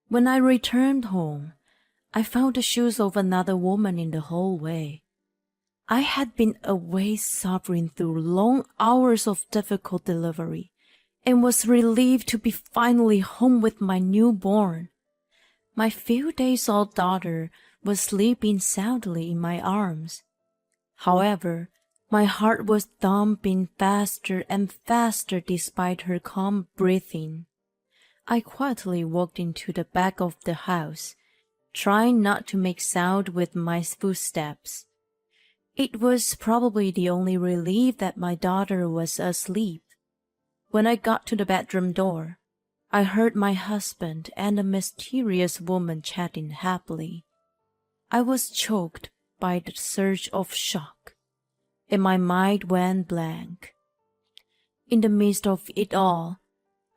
When I returned home, I found the shoes of another woman in the hallway. I had been away suffering through long hours of difficult delivery and was relieved to be finally home with my newborn. My few days old daughter was sleeping soundly in my arms. However, my heart was thumping faster and faster despite her calm breathing. I quietly walked into the back of the house, trying not to make sound with my footsteps. It was probably the only relief that my daughter was asleep. When I got to the bedroom door, I heard my husband and a mysterious woman chatting happily. I was choked by the surge of shock, and my mind went blank. In the midst of it all,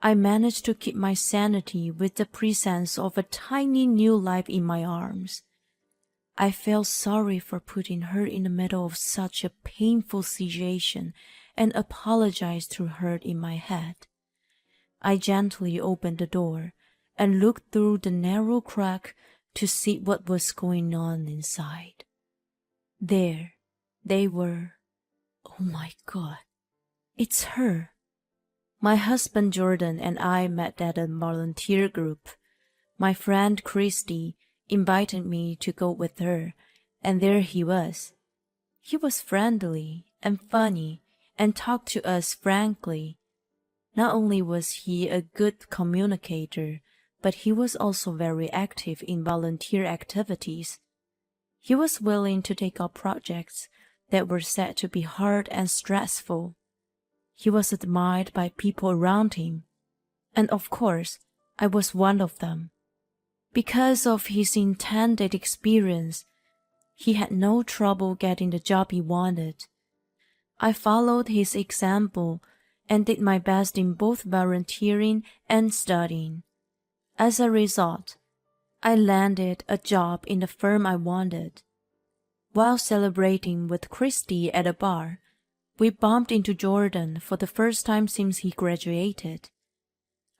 I managed to keep my sanity with the presence of a tiny new life in my arms. I felt sorry for putting her in the middle of such a painful situation and apologized to her in my head. I gently opened the door and looked through the narrow crack to see what was going on inside. There they were. Oh my God, it's her. My husband Jordan and I met at a volunteer group. My friend Christy invited me to go with her, and there he was. He was friendly and funny and talked to us frankly. Not only was he a good communicator, but he was also very active in volunteer activities. He was willing to take up projects that were said to be hard and stressful. He was admired by people around him, and of course, I was one of them. Because of his intended experience, he had no trouble getting the job he wanted. I followed his example and did my best in both volunteering and studying. As a result, I landed a job in the firm I wanted. While celebrating with Christy at a bar, we bumped into Jordan for the first time since he graduated.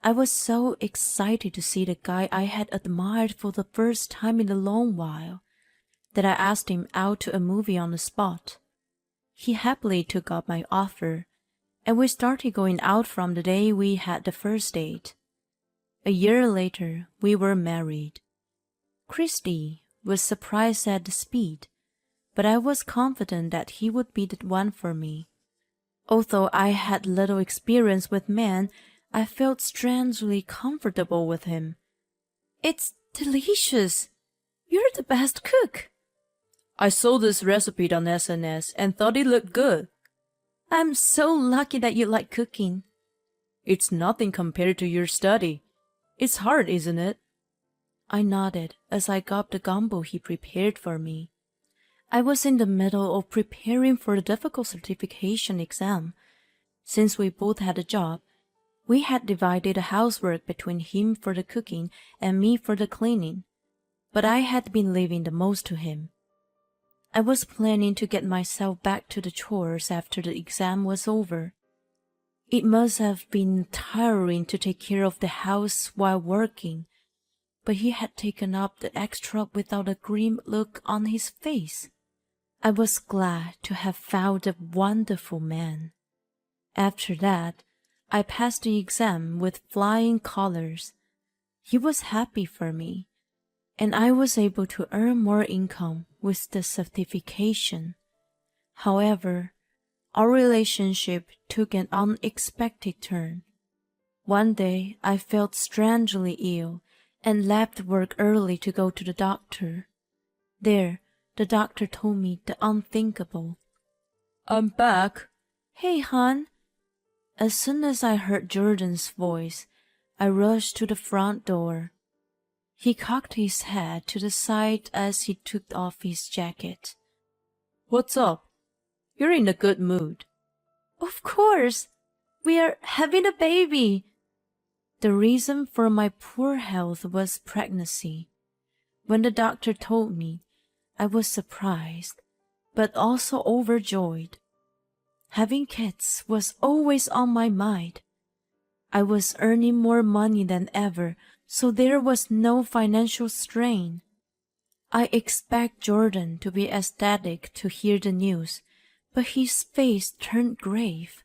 I was so excited to see the guy I had admired for the first time in a long while that I asked him out to a movie on the spot. He happily took up my offer, and we started going out from the day we had the first date. A year later, we were married. Christy was surprised at the speed, but I was confident that he would be the one for me. Although I had little experience with men, I felt strangely comfortable with him. "It's delicious. You're the best cook." "I saw this recipe on SNS and thought it looked good." "I'm so lucky that you like cooking." "It's nothing compared to your study. It's hard, isn't it?" I nodded as I gobbled the gumbo he prepared for me. I was in the middle of preparing for the difficult certification exam. Since we both had a job, we had divided the housework between him for the cooking and me for the cleaning, but I had been leaving the most to him. I was planning to get myself back to the chores after the exam was over. It must have been tiring to take care of the house while working, but he had taken up the extra without a grim look on his face. I was glad to have found a wonderful man. After that, I passed the exam with flying colors. He was happy for me, and I was able to earn more income with the certification. However, our relationship took an unexpected turn. One day, I felt strangely ill and left work early to go to the doctor. There, the doctor told me the unthinkable. "I'm back." "Hey, hon." As soon as I heard Jordan's voice, I rushed to the front door. He cocked his head to the side as he took off his jacket. "What's up? You're in a good mood." "Of course. We are having a baby." The reason for my poor health was pregnancy. When the doctor told me, I was surprised, but also overjoyed. Having kids was always on my mind. I was earning more money than ever, so there was no financial strain. I expect Jordan to be ecstatic to hear the news, but his face turned grave.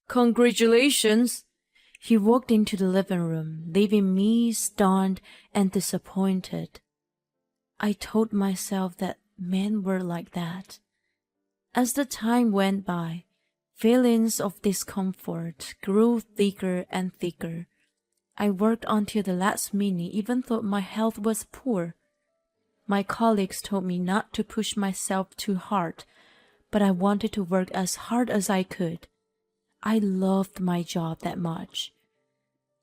Congratulations. He walked into the living room, leaving me stunned and disappointed. I told myself that men were like that. As the time went by, feelings of discomfort grew thicker and thicker. I worked until the last minute even though my health was poor. My colleagues told me not to push myself too hard, but I wanted to work as hard as I could. I loved my job that much.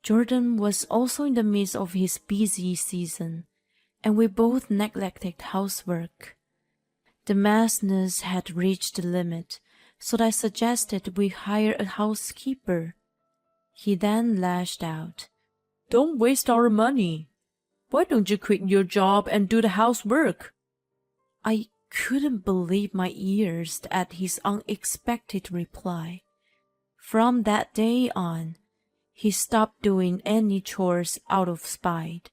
Jordan was also in the midst of his busy season, and we both neglected housework. The madness had reached the limit, so I suggested we hire a housekeeper. He then lashed out. Don't waste our money. Why don't you quit your job and do the housework? I couldn't believe my ears at his unexpected reply. From that day on, he stopped doing any chores out of spite.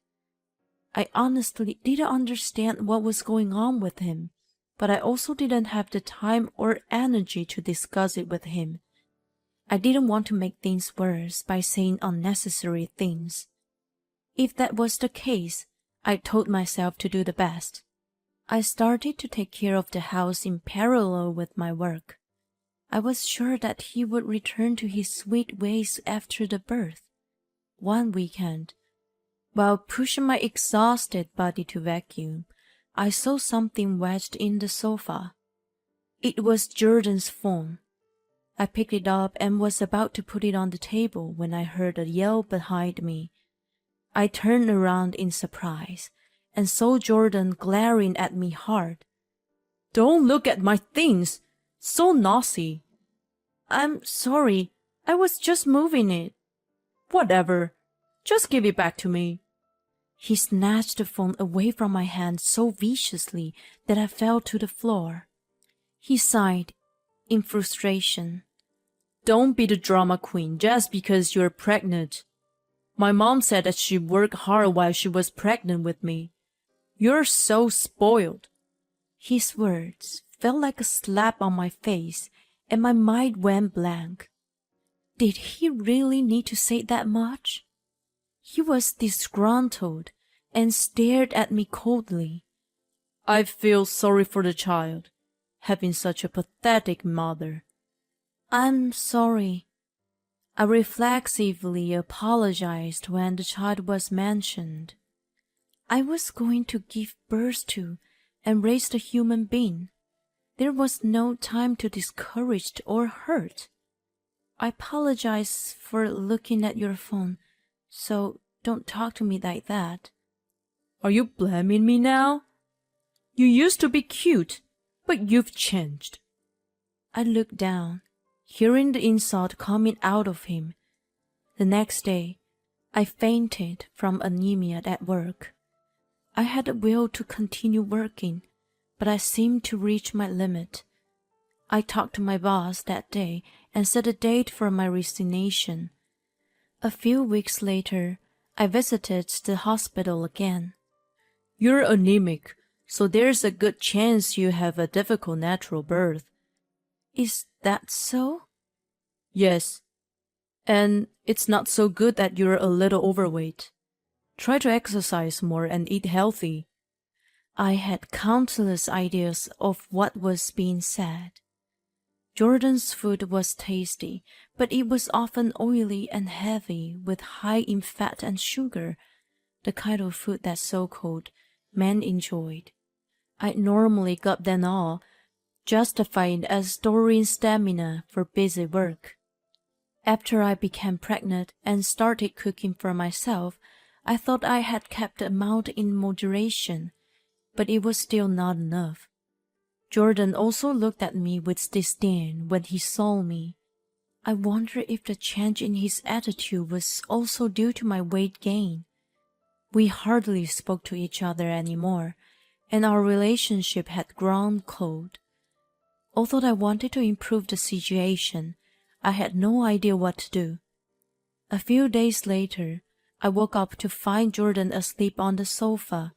I honestly didn't understand what was going on with him, but I also didn't have the time or energy to discuss it with him. I didn't want to make things worse by saying unnecessary things. If that was the case, I told myself to do the best. I started to take care of the house in parallel with my work. I was sure that he would return to his sweet ways after the birth. One weekend, while pushing my exhausted body to vacuum, I saw something wedged in the sofa. It was Jordan's phone. I picked it up and was about to put it on the table when I heard a yell behind me. I turned around in surprise and saw Jordan glaring at me hard. Don't look at my things! So naughty! I'm sorry, I was just moving it. Whatever, just give it back to me. He snatched the phone away from my hand so viciously that I fell to the floor. He sighed in frustration. Don't be the drama queen just because you're pregnant. My mom said that she worked hard while she was pregnant with me. You're so spoiled. His words felt like a slap on my face, and my mind went blank. Did he really need to say that much? He was disgruntled and stared at me coldly. I feel sorry for the child, having such a pathetic mother. I'm sorry. I reflexively apologized when the child was mentioned. I was going to give birth to and raise a human being. There was no time to discourage or hurt. I apologize for looking at your phone, so don't talk to me like that. Are you blaming me now? You used to be cute, but you've changed. I looked down, hearing the insult coming out of him. The next day, I fainted from anemia at work. I had a will to continue working, but I seemed to reach my limit. I talked to my boss that day and set a date for my resignation. A few weeks later, I visited the hospital again. You're anemic, so there's a good chance you have a difficult natural birth. Is that so? Yes. And it's not so good that you're a little overweight. Try to exercise more and eat healthy. I had countless ideas of what was being said. Jordan's food was tasty, but it was often oily and heavy with high in fat and sugar, the kind of food that so-called men enjoyed. I normally got them all, justified as storing stamina for busy work. After I became pregnant and started cooking for myself, I thought I had kept the amount in moderation, but it was still not enough. Jordan also looked at me with disdain when he saw me. I wonder if the change in his attitude was also due to my weight gain. We hardly spoke to each other anymore, and our relationship had grown cold. Although I wanted to improve the situation, I had no idea what to do. A few days later, I woke up to find Jordan asleep on the sofa.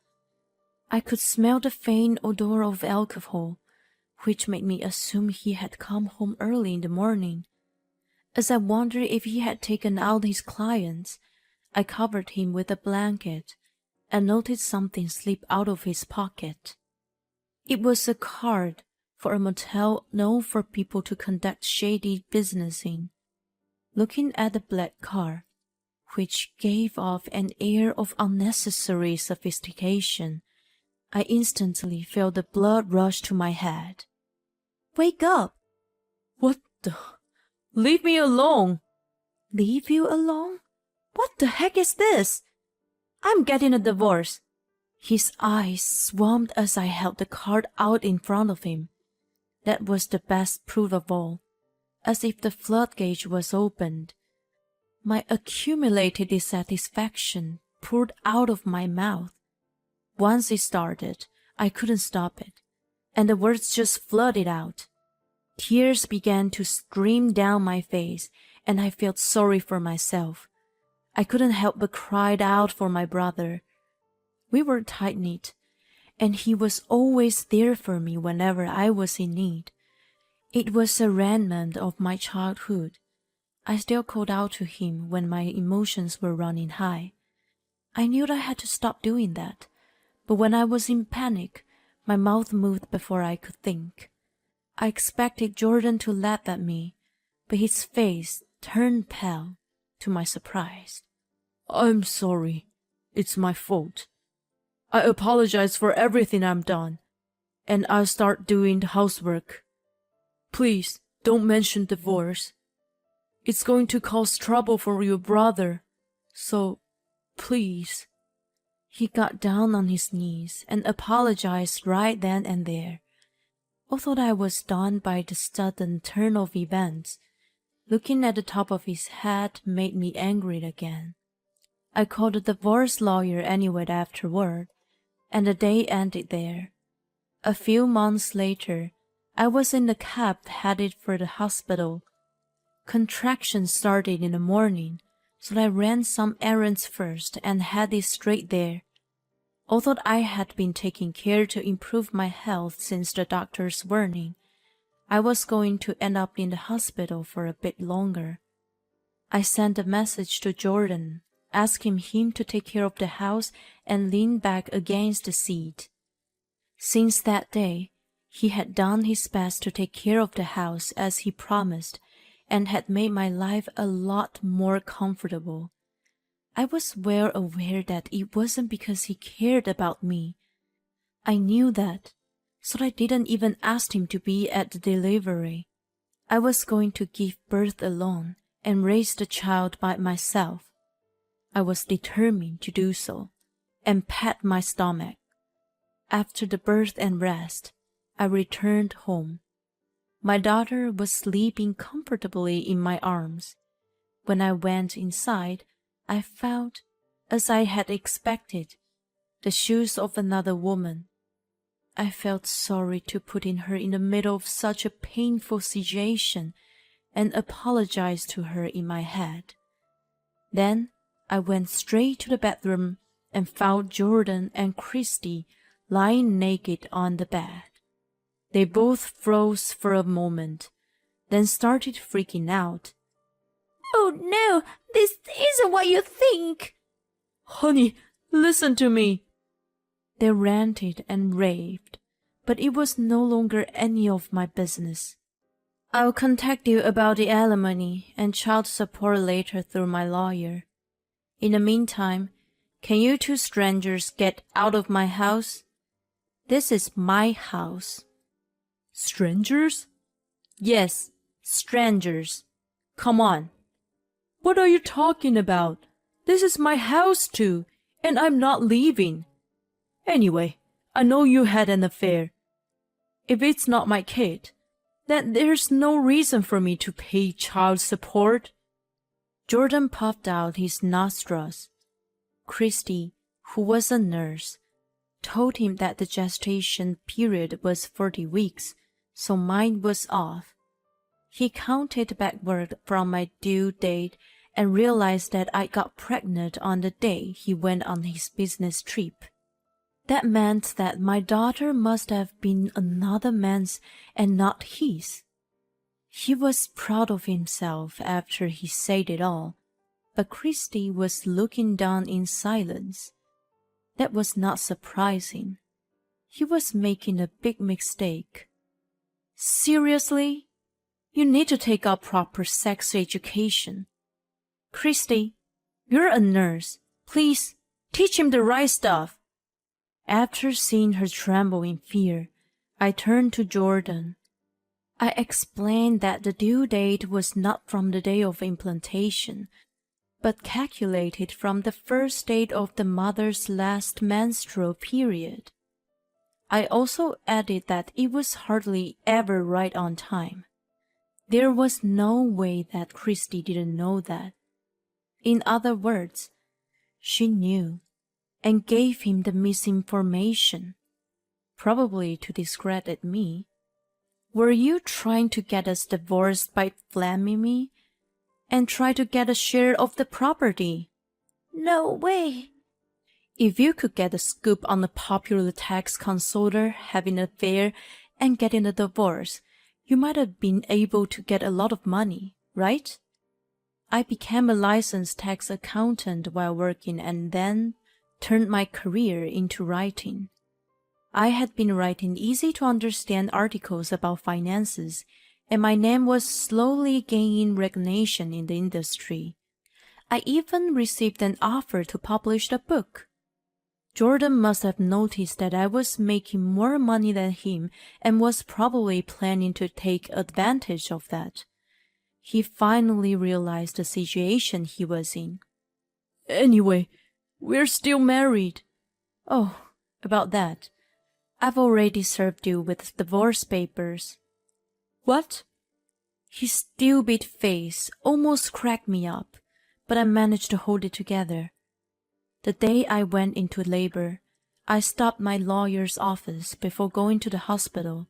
I could smell the faint odor of alcohol, which made me assume he had come home early in the morning. As I wondered if he had taken out his clients, I covered him with a blanket and noticed something slip out of his pocket. It was a card for a motel known for people to conduct shady business in. Looking at the black card, which gave off an air of unnecessary sophistication, I instantly felt the blood rush to my head. "Wake up!" "What the? Leave me alone!" "Leave you alone? What the heck is this? I'm getting a divorce." His eyes swarmed as I held the card out in front of him. That was the best proof of all, as if the floodgate was opened. My accumulated dissatisfaction poured out of my mouth. Once it started, I couldn't stop it, and the words just flooded out. Tears began to stream down my face, and I felt sorry for myself. I couldn't help but cry out for my brother. We were tight-knit, and he was always there for me whenever I was in need. It was a remnant of my childhood. I still called out to him when my emotions were running high. I knew I had to stop doing that, but when I was in panic, my mouth moved before I could think. I expected Jordan to laugh at me, but his face turned pale, to my surprise. "I'm sorry. It's my fault. I apologize for everything I've done, and I'll start doing the housework. Please don't mention divorce. It's going to cause trouble for your brother, so please." He got down on his knees and apologized right then and there. Although I was stunned by the sudden turn of events, looking at the top of his head made me angry again. I called a divorce lawyer anyway afterward, and the day ended there. A few months later, I was in the cab headed for the hospital. Contractions started in the morning, so I ran some errands first and headed straight there. Although I had been taking care to improve my health since the doctor's warning, I was going to end up in the hospital for a bit longer. I sent a message to Jordan, asking him to take care of the house and lean back against the seat. Since that day, he had done his best to take care of the house as he promised, and had made my life a lot more comfortable. I was well aware that it wasn't because he cared about me. I knew that, so I didn't even ask him to be at the delivery. I was going to give birth alone and raise the child by myself. I was determined to do so, and pat my stomach. After the birth and rest, I returned home. My daughter was sleeping comfortably in my arms. When I went inside, I found, as I had expected, the shoes of another woman. I felt sorry to put her in the middle of such a painful situation and apologized to her in my head. Then I went straight to the bedroom and found Jordan and Christy lying naked on the bed. They both froze for a moment, then started freaking out. "Oh no, this isn't what you think!" "Honey, listen to me!" They ranted and raved, but it was no longer any of my business. "I'll contact you about the alimony and child support later through my lawyer. In the meantime, can you two strangers get out of my house? This is my house." "Strangers?" "Yes, strangers. Come on." "What are you talking about? This is my house too, and I'm not leaving. Anyway, I know you had an affair. If it's not my kid, then there's no reason for me to pay child support." Jordan puffed out his nostrils. Christy, who was a nurse, told him that the gestation period was 40 weeks, so mine was off. He counted backward from my due date and realized that I got pregnant on the day he went on his business trip. That meant that my daughter must have been another man's and not his. He was proud of himself after he said it all, but Christy was looking down in silence. That was not surprising. He was making a big mistake. Seriously? You need to take up proper sex education. Christy, you're a nurse. Please, teach him the right stuff. After seeing her tremble in fear, I turned to Jordan. I explained that the due date was not from the day of implantation, but calculated from the first date of the mother's last menstrual period. I also added that it was hardly ever right on time. There was no way that Christy didn't know that. In other words, she knew and gave him the misinformation, probably to discredit me. Were you trying to get us divorced by blaming me and try to get a share of the property? No way. If you could get a scoop on a popular tax consultant having an affair and getting a divorce, you might have been able to get a lot of money, right? I became a licensed tax accountant while working and then turned my career into writing. I had been writing easy-to-understand articles about finances, and my name was slowly gaining recognition in the industry. I even received an offer to publish the book. Jordan must have noticed that I was making more money than him and was probably planning to take advantage of that. He finally realized the situation he was in. Anyway, we're still married. Oh, about that. I've already served you with divorce papers. What? His stupid face almost cracked me up, but I managed to hold it together. The day I went into labor, I stopped my lawyer's office before going to the hospital.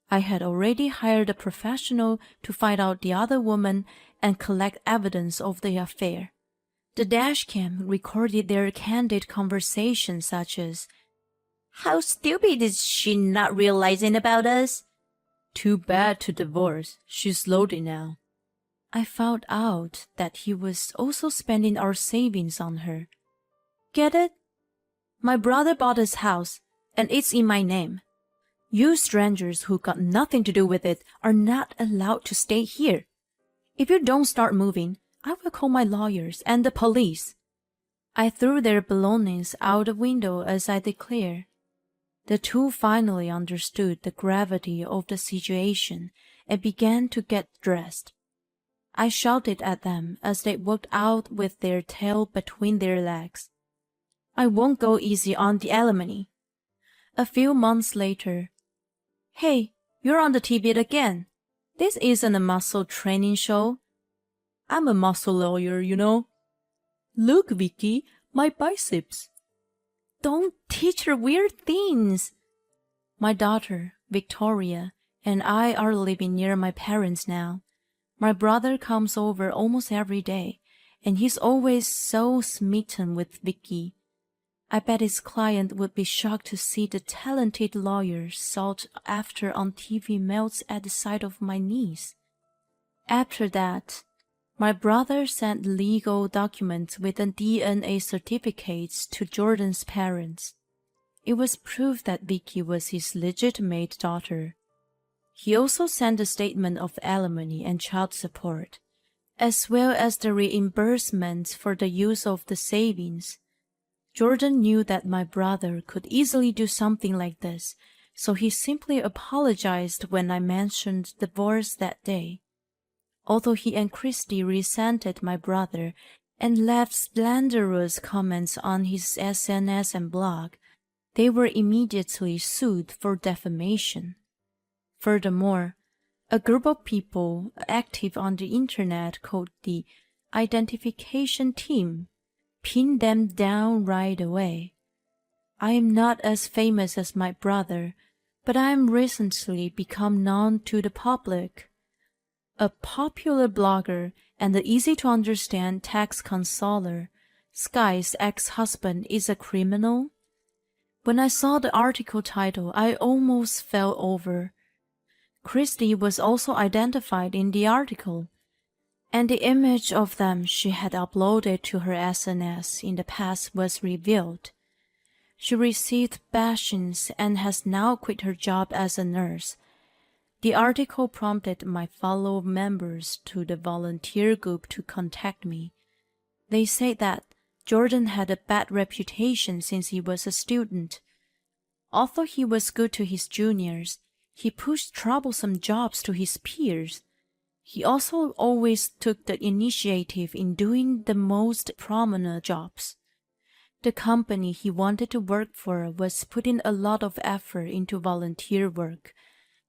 I had already hired a professional to find out the other woman and collect evidence of the affair. The dashcam recorded their candid conversations such as, How stupid is she not realizing about us? Too bad to divorce. She's loaded now. I found out that he was also spending our savings on her. Get it? My brother bought his house, and it's in my name. You strangers who got nothing to do with it are not allowed to stay here. If you don't start moving, I will call my lawyers and the police. I threw their belongings out the window as I declared. The two finally understood the gravity of the situation and began to get dressed. I shouted at them as they walked out with their tail between their legs. I won't go easy on the alimony. A few months later, Hey, you're on the TV again. This isn't a muscle training show. I'm a muscle lawyer, you know. Look, Vicky, my biceps. Don't teach her weird things. My daughter, Victoria, and I are living near my parents now. My brother comes over almost every day, and he's always so smitten with Vicky. I bet his client would be shocked to see the talented lawyer sought after on TV melts at the sight of my niece. After that, my brother sent legal documents with the DNA certificates to Jordan's parents. It was proof that Vicky was his legitimate daughter. He also sent a statement of alimony and child support, as well as the reimbursement for the use of the savings. Jordan knew that my brother could easily do something like this, so he simply apologized when I mentioned divorce that day. Although he and Christy resented my brother and left slanderous comments on his SNS and blog, they were immediately sued for defamation. Furthermore, a group of people active on the internet called the Identification Team pinned them down right away. I am not as famous as my brother, but I am recently become known to the public. A popular blogger and the easy-to-understand tax consoler, Sky's ex-husband, is a criminal? When I saw the article title, I almost fell over. Christy was also identified in the article, and the image of them she had uploaded to her SNS in the past was revealed. She received bashings and has now quit her job as a nurse. The article prompted my fellow members to the volunteer group to contact me. They said that Jordan had a bad reputation since he was a student. Although he was good to his juniors, he pushed troublesome jobs to his peers. He also always took the initiative in doing the most prominent jobs. The company he wanted to work for was putting a lot of effort into volunteer work,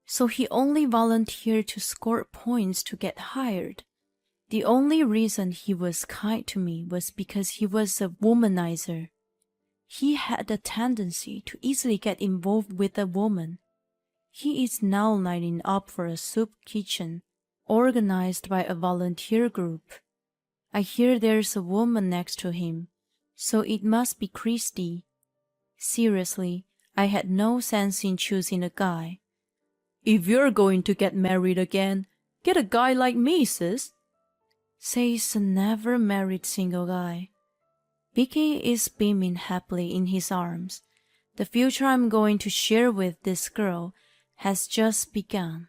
so he only volunteered to score points to get hired. The only reason he was kind to me was because he was a womanizer. He had a tendency to easily get involved with a woman. He is now lining up for a soup kitchen, organized by a volunteer group. I hear there's a woman next to him, so it must be Christy. Seriously, I had no sense in choosing a guy. If you're going to get married again, get a guy like me, sis, says a never-married single guy. Vicky is beaming happily in his arms. The future I'm going to share with this girl has just begun.